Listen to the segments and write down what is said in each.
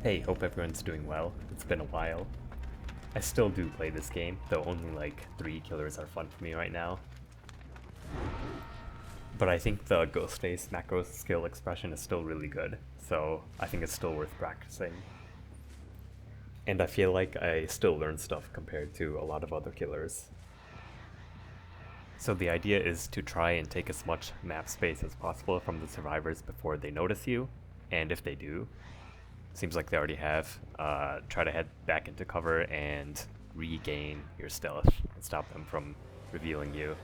Hey, hope everyone's doing well. It's been a while. I still do play this game, though only like 3 killers are fun for me right now. But I think the Ghostface macro skill expression is still really good, so I think it's still worth practicing. And I feel like I still learn stuff compared to a lot of other killers. So the idea is to try and take as much map space as possible from the survivors before they notice you, and if they do, seems like they already have, try to head back into cover and regain your stealth and stop them from revealing you.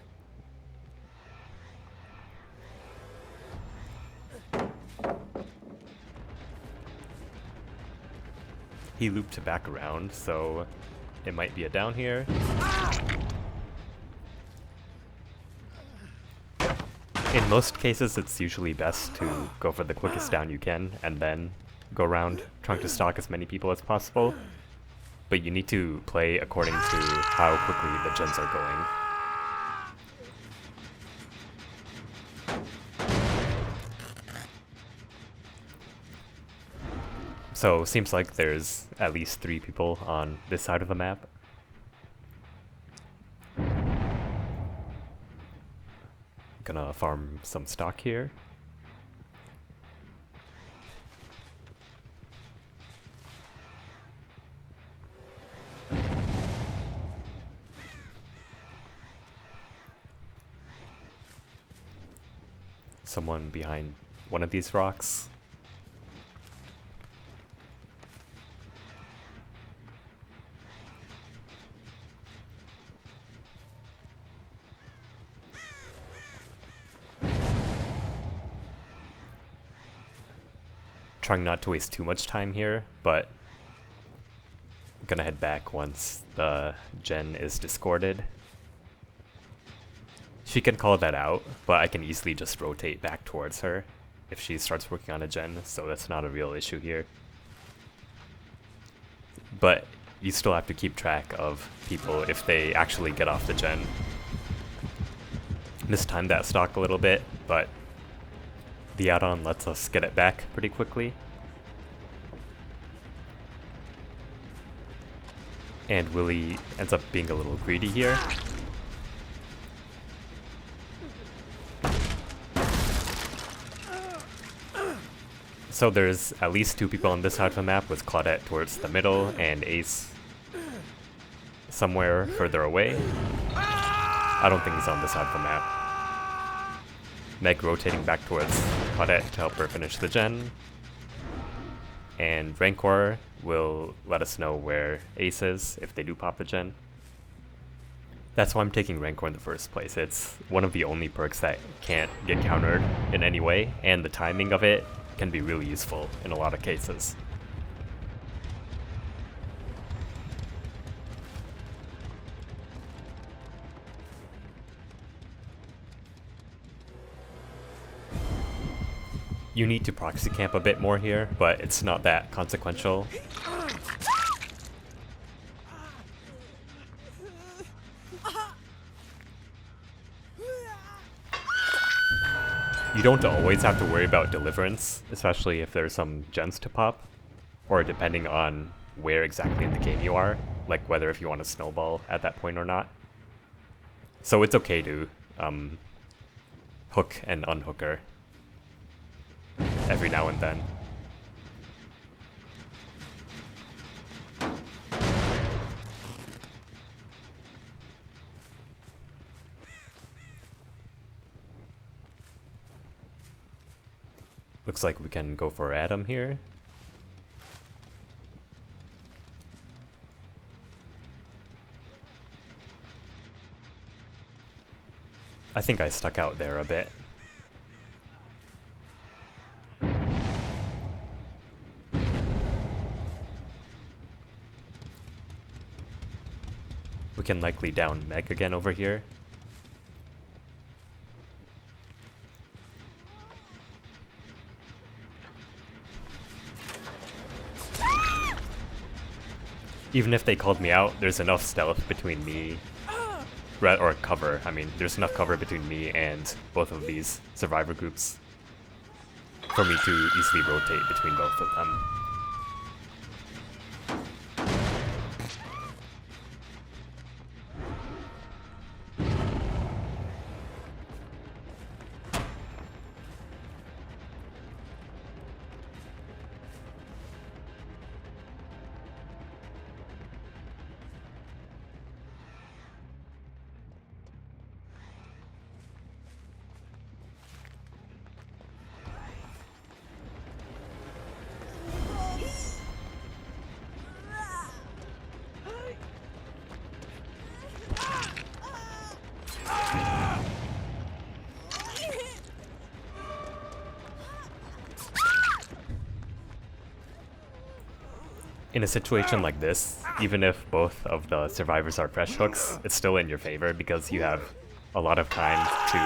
He looped back around, so it might be a down here. In most cases, it's usually best to go for the quickest down you can and then go around trying to stalk as many people as possible. But you need to play according to how quickly the gens are going. So seems like there's at least 3 people on this side of the map. Gonna farm some stock here. Someone behind one of these rocks. Trying not to waste too much time here, but I'm gonna head back once the gen is discorded. She can call that out, but I can easily just rotate back towards her if she starts working on a gen, so that's not a real issue here. But you still have to keep track of people if they actually get off the gen. Mistimed that stock a little bit, but the add-on lets us get it back pretty quickly. And Willie ends up being a little greedy here. So there's at least 2 people on this side of the map, with Claudette towards the middle and Ace somewhere further away. I don't think he's on this side of the map. Meg rotating back towards Claudette to help her finish the gen. And Rancor will let us know where Ace is if they do pop the gen. That's why I'm taking Rancor in the first place. It's one of the only perks that can't get countered in any way, and the timing of it can be really useful in a lot of cases. You need to proxy camp a bit more here, but it's not that consequential. You don't always have to worry about deliverance, especially if there's some gens to pop, or depending on where exactly in the game you are, like whether if you want to snowball at that point or not. So it's okay to hook and unhook her every now and then. Looks like we can go for Adam here. I think I stuck out there a bit. We can likely down Meg again over here. Even if they called me out, there's enough stealth between me, or cover, I mean, there's enough cover between me and both of these survivor groups for me to easily rotate between both of them. In a situation like this, even if both of the survivors are fresh hooks, it's still in your favor because you have a lot of time to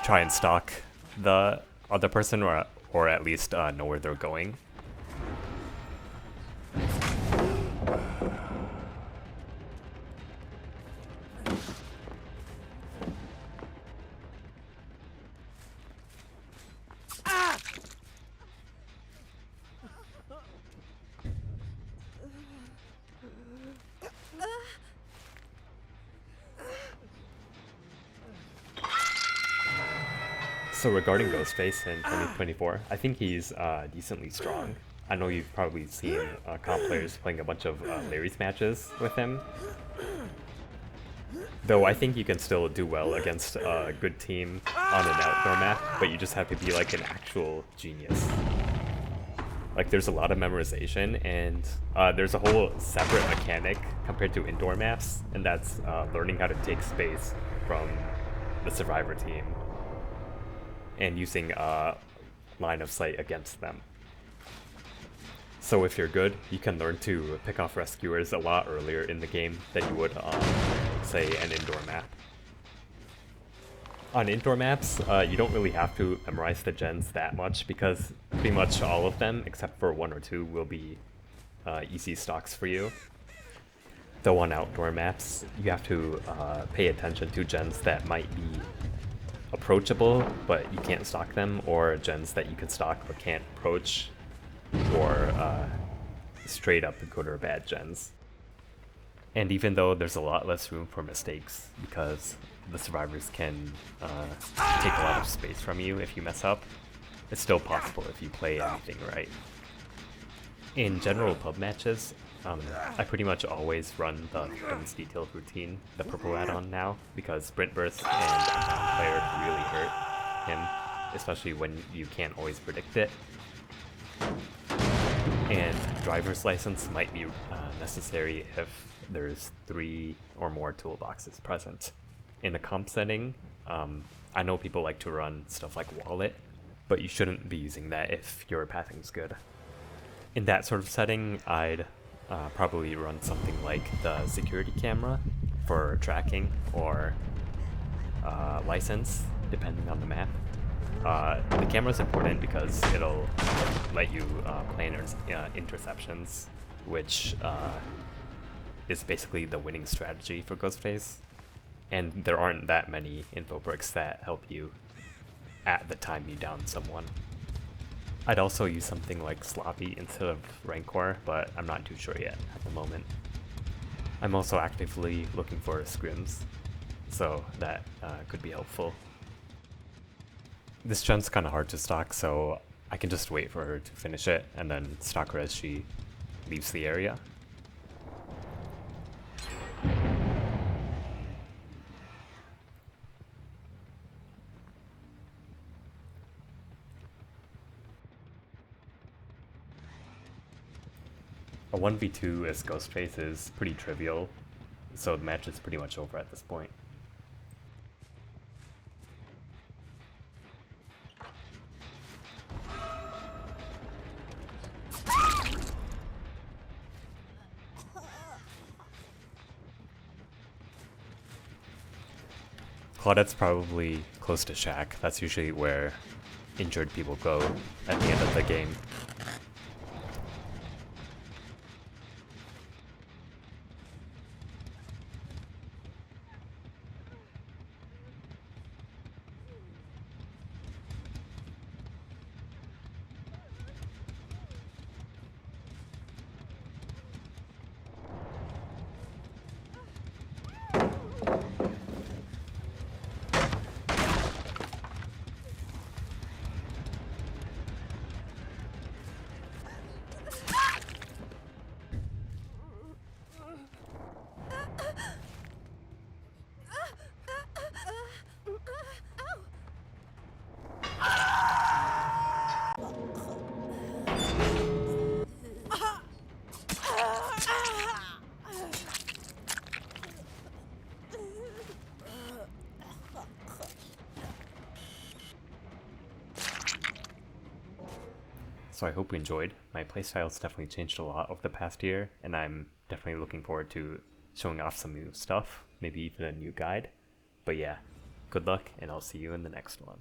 try and stalk the other person, or at least know where they're going. So regarding Ghostface in 2024, I think he's decently strong. I know you've probably seen comp players playing a bunch of Larry's matches with him. Though I think you can still do well against a good team on an outdoor map, but you just have to be like an actual genius. Like there's a lot of memorization, and there's a whole separate mechanic compared to indoor maps, and that's learning how to take space from the survivor team and using line of sight against them. So if you're good, you can learn to pick off rescuers a lot earlier in the game than you would on, say, an indoor map. On indoor maps, you don't really have to memorize the gens that much because pretty much all of them, except for one or two, will be easy stocks for you. Though on outdoor maps, you have to pay attention to gens that might be approachable, but you can't stalk them, or gens that you can stalk but can't approach, or straight up good or bad gens. And even though there's a lot less room for mistakes because the survivors can take a lot of space from you if you mess up, it's still possible if you play everything right. In general pub matches, I pretty much always run the Victim's Detailed Routine, the purple add-on now, because Sprint Burst and Unbound Player really hurt him, especially when you can't always predict it. And Driver's License might be necessary if there's 3 or more toolboxes present. In a comp setting, I know people like to run stuff like Wallet, but you shouldn't be using that if your pathing's good. In that sort of setting, I'd probably run something like the security camera for tracking, or license, depending on the map. The camera is important because it'll let you plan interceptions, which is basically the winning strategy for Ghostface. And there aren't that many info bricks that help you at the time you down someone. I'd also use something like Sloppy instead of Rancor, but I'm not too sure yet at the moment. I'm also actively looking for scrims, so that could be helpful. This gen's kind of hard to stock, so I can just wait for her to finish it and then stock her as she leaves the area. A 1v2 as Ghostface is pretty trivial, so the match is pretty much over at this point. Claudette's probably close to Shack. That's usually where injured people go at the end of the game. So I hope you enjoyed. My playstyle's definitely changed a lot over the past year, and I'm definitely looking forward to showing off some new stuff, maybe even a new guide. But yeah, good luck, and I'll see you in the next one.